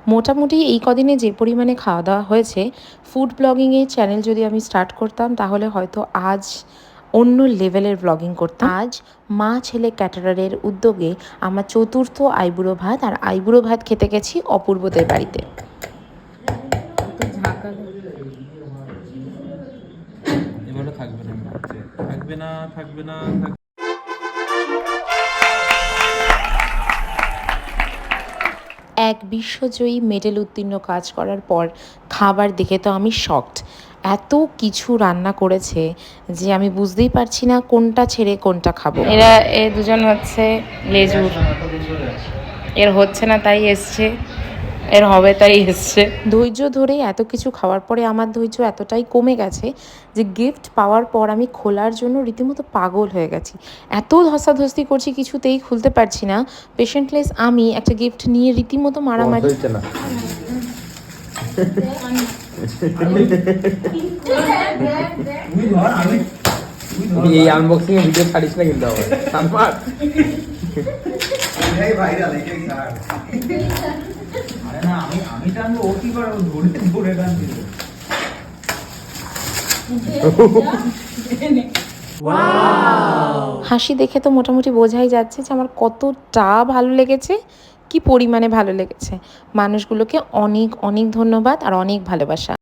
মোটামুটি এই কদিনে যে পরিমাণে খাওয়া দাওয়া হয়েছে, ফুড ব্লগিংয়ের চ্যানেল যদি আমি স্টার্ট করতাম তাহলে হয়তো আজ অন্য লেভেলের ব্লগিং করতাম। আজ মা ছেলে ক্যাটারারের উদ্যোগে আমার চতুর্থ আইবুড়ো ভাত, আর আইবুড়ো ভাত খেতে গেছি অপূর্বদের বাড়িতে। এবারে থাকবে না, থাকবে না, থাকবে না। এক বিশ্বজয়ী মেডেল উত্তীর্ণ কাজ করার পর খাবার দেখে তো আমি শকড। এত কিছু রান্না করেছে যে আমি বুঝতেই পারছি না কোনটা ছেড়ে কোনটা খাবো। এরা দুজন হচ্ছে লেজুর, এর হচ্ছে না তাই এসছে, এর হবে তাই এসছে। ধৈর্য ধরে এত কিছু খাওয়ার পরে আমার ধৈর্য এতটাই কমে গেছে যে গিফট পাওয়ার পর আমি খোলার জন্য রীতিমতো পাগল হয়ে গেছি। এত ধস্তাধস্তি করছি, কিছুতেই খুলতে পারছি না। পেশেন্টলেস আমি একটা গিফট নিয়ে রীতিমতো মারামারি। এই আনবক্সিং এর ভিডিও ছাড়িস না কিন্তু আমার হাসি দেখে তো মোটামুটি বোঝাই যাচ্ছে যে আমার কতটা ভালো লেগেছে, কি পরিমাণে ভালো লেগেছে। মানুষগুলোকে অনেক অনেক ধন্যবাদ আর অনেক ভালোবাসা।